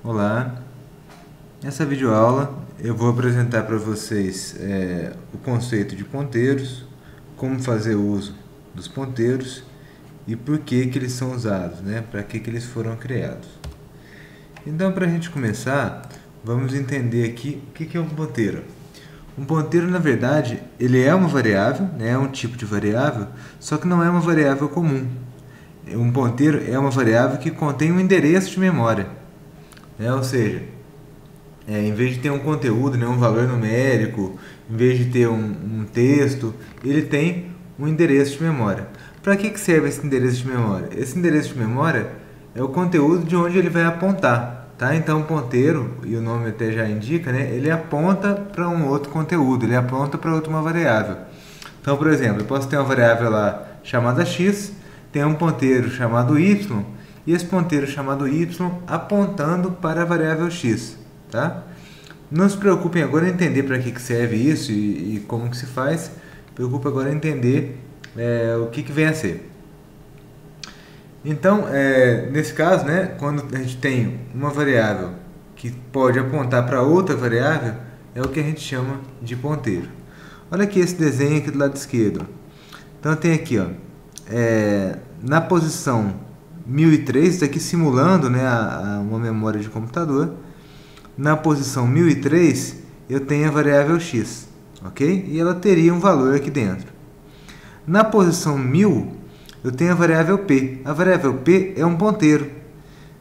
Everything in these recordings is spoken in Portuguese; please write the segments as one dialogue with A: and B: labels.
A: Olá, nessa videoaula eu vou apresentar para vocês o conceito de ponteiros, como fazer uso dos ponteiros e por que eles são usados, né? Para que eles foram criados. Então, para a gente começar, vamos entender aqui o que é um ponteiro. Um ponteiro, na verdade, ele é uma variável, né? É um tipo de variável, só que não é uma variável comum. Um ponteiro é uma variável que contém um endereço de memória. Ou seja, em vez de ter um conteúdo, né, um valor numérico, em vez de ter um texto, ele tem um endereço de memória. Para que serve esse endereço de memória? Esse endereço de memória é o conteúdo de onde ele vai apontar. Tá? Então, o ponteiro, e o nome até já indica, né, ele aponta para um outro conteúdo, ele aponta para outra variável. Então, por exemplo, eu posso ter uma variável lá chamada x, tem um ponteiro chamado y, e esse ponteiro chamado y apontando para a variável x. Tá? Não se preocupem agora em entender para que serve isso e como que se faz. Preocupe agora em entender o que vem a ser. Então, nesse caso, né, quando a gente tem uma variável que pode apontar para outra variável, é o que a gente chama de ponteiro. Olha aqui esse desenho aqui do lado esquerdo. Então, tem aqui, ó, na posição 1003, isso aqui simulando, né, uma memória de computador. Na posição 1003, eu tenho a variável x, ok? E ela teria um valor aqui dentro. Na posição 1000, eu tenho a variável p. A variável p é um ponteiro.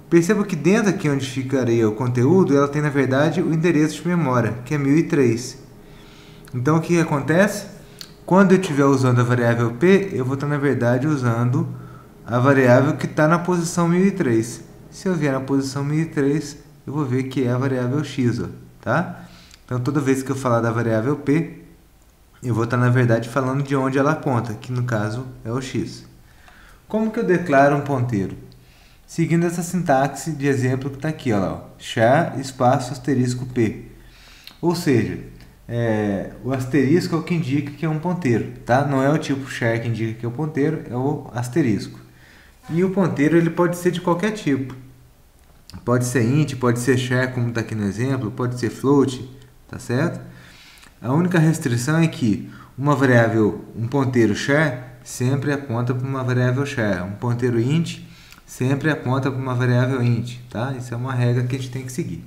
A: Perceba que dentro aqui onde ficaria o conteúdo, ela tem, na verdade, o endereço de memória, que é 1003. Então, o que acontece? Quando eu estiver usando a variável p, eu vou estar, na verdade, usando a variável que está na posição 1003. Se eu vier na posição 1003, eu vou ver que é a variável x. Ó, tá? Então, toda vez que eu falar da variável p, eu vou estar, na verdade, falando de onde ela aponta, que no caso é o x. Como que eu declaro um ponteiro? Seguindo essa sintaxe de exemplo que está aqui, ó, char espaço asterisco p. Ou seja, o asterisco é o que indica que é um ponteiro, tá? Não é o tipo char que indica que é um ponteiro, é o asterisco. E o ponteiro ele pode ser de qualquer tipo. Pode ser int, pode ser char, como está aqui no exemplo, pode ser float, tá certo? A única restrição é que uma variável, um ponteiro char, sempre aponta para uma variável char. Um ponteiro int sempre aponta para uma variável int, tá? Isso é uma regra que a gente tem que seguir.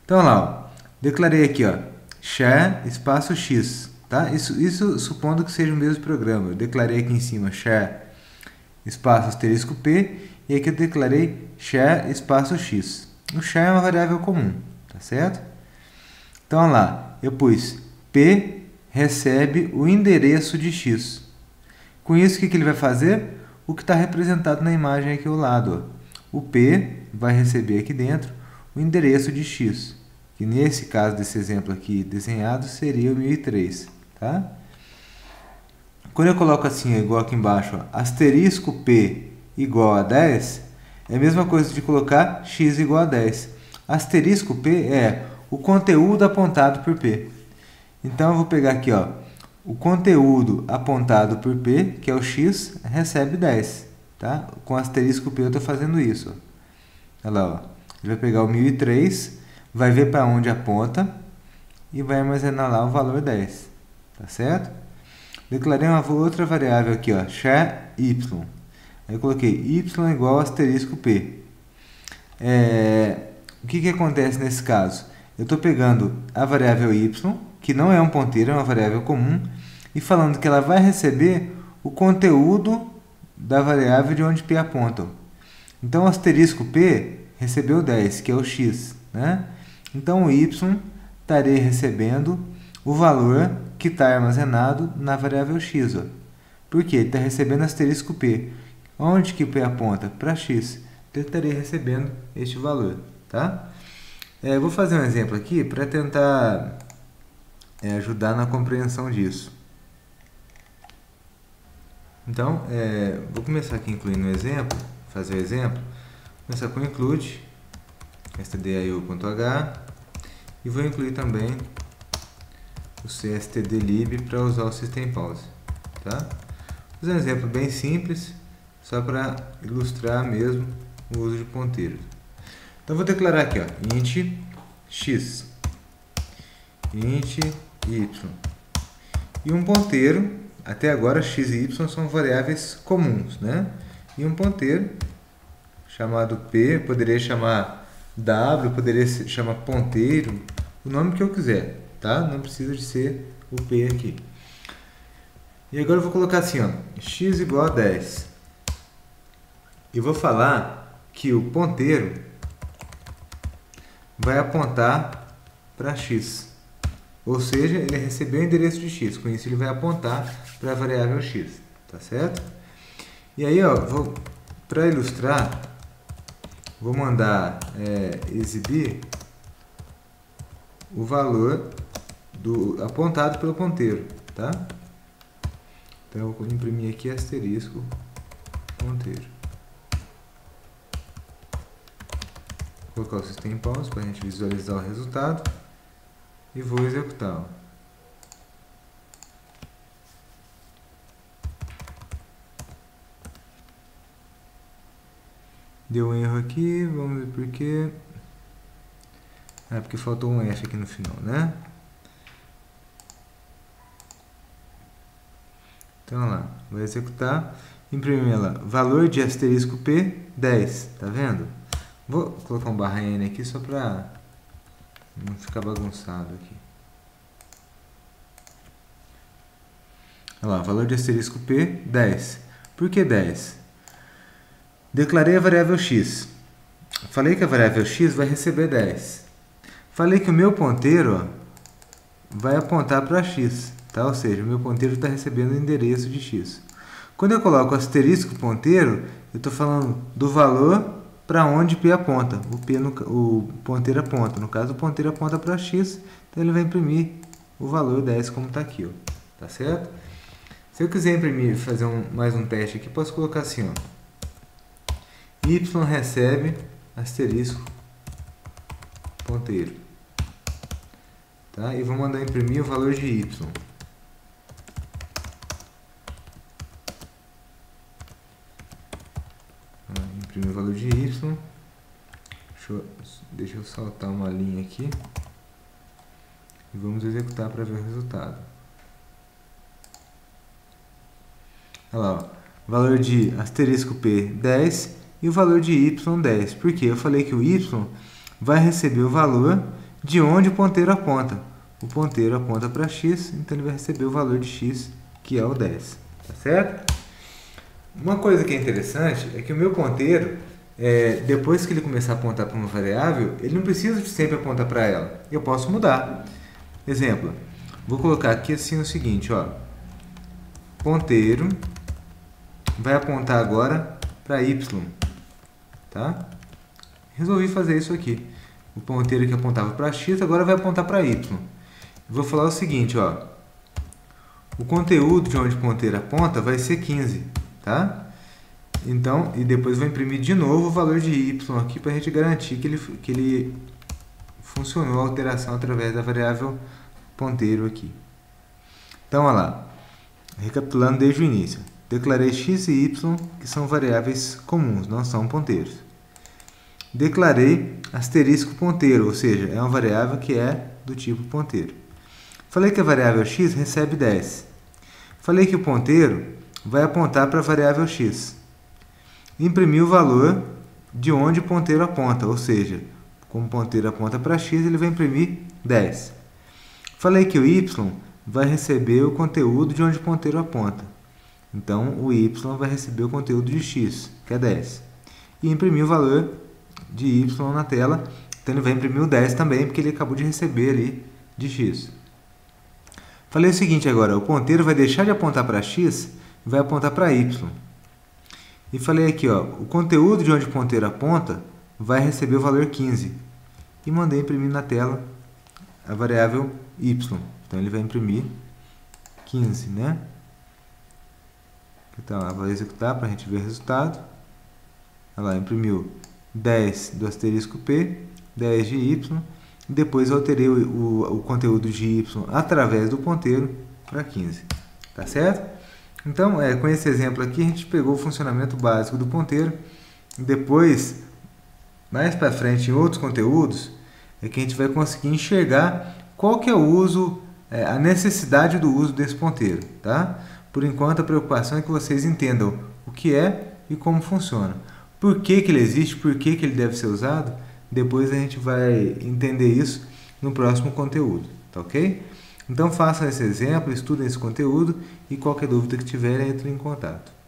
A: Então, olha lá, ó, declarei aqui, ó, char espaço x, tá? Isso supondo que seja o mesmo programa. Eu declarei aqui em cima char espaço asterisco p e aqui eu declarei char espaço x. O char é uma variável comum, tá certo? Então, olha lá, eu pus p recebe o endereço de x. Com isso, o que ele vai fazer? O que está representado na imagem aqui ao lado. Ó. O p vai receber aqui dentro o endereço de x, que nesse caso desse exemplo aqui desenhado seria o 1003. Tá? Quando eu coloco assim, igual aqui embaixo, ó, asterisco p igual a 10, é a mesma coisa de colocar x igual a 10. Asterisco p é o conteúdo apontado por p. Então, eu vou pegar aqui, ó, o conteúdo apontado por p, que é o x, recebe 10. Tá? Com asterisco p eu estou fazendo isso. Ó. Olha lá, ó. Ele vai pegar o 1003, vai ver para onde aponta e vai armazenar lá o valor 10. Tá certo? Declarei uma outra variável aqui, ó, char y. Aí eu coloquei y igual a asterisco p. O que acontece nesse caso? Eu estou pegando a variável y, que não é um ponteiro, é uma variável comum, e falando que ela vai receber o conteúdo da variável de onde p aponta. Então, o asterisco p recebeu 10, que é o x. Né? Então, o y estaria recebendo o valor que está armazenado na variável x. Ó. Por quê? Ele está recebendo asterisco p. Onde que p aponta? Para x. Então, ele estaria recebendo este valor. Tá? Eu vou fazer um exemplo aqui para tentar ajudar na compreensão disso. Então, vou começar aqui incluindo um exemplo, fazer o exemplo. Vou começar com include, stdio.h, e vou incluir também o cstdlib para usar o systempause. Tá? Vou fazer um exemplo bem simples, só para ilustrar mesmo o uso de ponteiros. Então, eu vou declarar aqui, ó, int x, int y. E um ponteiro, até agora x e y são variáveis comuns, né? E um ponteiro chamado p, poderia chamar w, poderia chamar ponteiro, o nome que eu quiser, tá? Não precisa de ser o p aqui. E agora eu vou colocar assim, ó, x igual a 10. E vou falar que o ponteiro vai apontar para x. Ou seja, ele recebeu o endereço de x. Com isso, ele vai apontar para a variável x. Tá certo? E aí, ó, para ilustrar, vou mandar exibir o valor apontado pelo ponteiro. Tá? Então, eu vou imprimir aqui asterisco ponteiro. Vou colocar o sistema em pause para a gente visualizar o resultado. E vou executar. Deu um erro aqui, vamos ver por quê. Ah, porque faltou um F aqui no final, né? Então, lá, vou executar. Imprimir ela, valor de asterisco P, 10, tá vendo? Vou colocar um barra N aqui só para não ficar bagunçado aqui. Olha lá, valor de asterisco P, 10. Por que 10? Declarei a variável x. Falei que a variável x vai receber 10. Falei que o meu ponteiro, ó, vai apontar para x. Tá? Ou seja, o meu ponteiro está recebendo o endereço de x. Quando eu coloco asterisco ponteiro, eu estou falando do valor para onde P aponta. O ponteiro aponta. No caso, o ponteiro aponta para x, então ele vai imprimir o valor 10 como está aqui. Ó. Tá certo? Se eu quiser imprimir e fazer mais um teste aqui, posso colocar assim, ó. Y recebe asterisco ponteiro. Tá? E vou mandar imprimir o valor de y. Imprimir o valor de y. Deixa eu saltar uma linha aqui. E vamos executar para ver o resultado. Olha lá, ó. Valor de asterisco P 10 e o valor de y 10. Por quê? Eu falei que o y vai receber o valor de onde o ponteiro aponta. O ponteiro aponta para x, então ele vai receber o valor de x, que é o 10. Tá certo? Uma coisa que é interessante é que o meu ponteiro, depois que ele começar a apontar para uma variável, ele não precisa de sempre apontar para ela. Eu posso mudar. Exemplo, vou colocar aqui assim o seguinte, ó. Ponteiro vai apontar agora para y. Tá? Resolvi fazer isso aqui. O ponteiro que apontava para x agora vai apontar para y. Vou falar o seguinte, ó. O conteúdo de onde o ponteiro aponta vai ser 15, tá? Então, e depois vou imprimir de novo o valor de y aqui para a gente garantir que ele funcionou a alteração através da variável ponteiro aqui. Então, olha lá. Recapitulando desde o início. Declarei x e y, que são variáveis comuns, não são ponteiros. Declarei asterisco ponteiro, ou seja, é uma variável que é do tipo ponteiro. Falei que a variável x recebe 10. Falei que o ponteiro vai apontar para a variável x. Imprimi o valor de onde o ponteiro aponta, ou seja, como o ponteiro aponta para x, ele vai imprimir 10. Falei que o y vai receber o conteúdo de onde o ponteiro aponta. Então, o y vai receber o conteúdo de x, que é 10. E imprimi o valor de y na tela, então ele vai imprimir o 10 também, porque ele acabou de receber ali de x. Falei o seguinte agora, o ponteiro vai deixar de apontar para x e vai apontar para y. E falei aqui, ó, o conteúdo de onde o ponteiro aponta vai receber o valor 15. E mandei imprimir na tela a variável y. Então, ele vai imprimir 15, né? Então, vou executar para a gente ver o resultado. Olha lá, imprimiu 10 do asterisco P, 10 de y. E depois alterei o conteúdo de y através do ponteiro para 15. Tá certo? Então, com esse exemplo aqui, a gente pegou o funcionamento básico do ponteiro. Depois, mais para frente em outros conteúdos, é que a gente vai conseguir enxergar qual que é o uso, a necessidade do uso desse ponteiro, tá? Por enquanto a preocupação é que vocês entendam o que é e como funciona. Por que que ele existe, por que que ele deve ser usado, depois a gente vai entender isso no próximo conteúdo, tá ok? Então façam esse exemplo, estudem esse conteúdo e qualquer dúvida que tiverem, entrem em contato.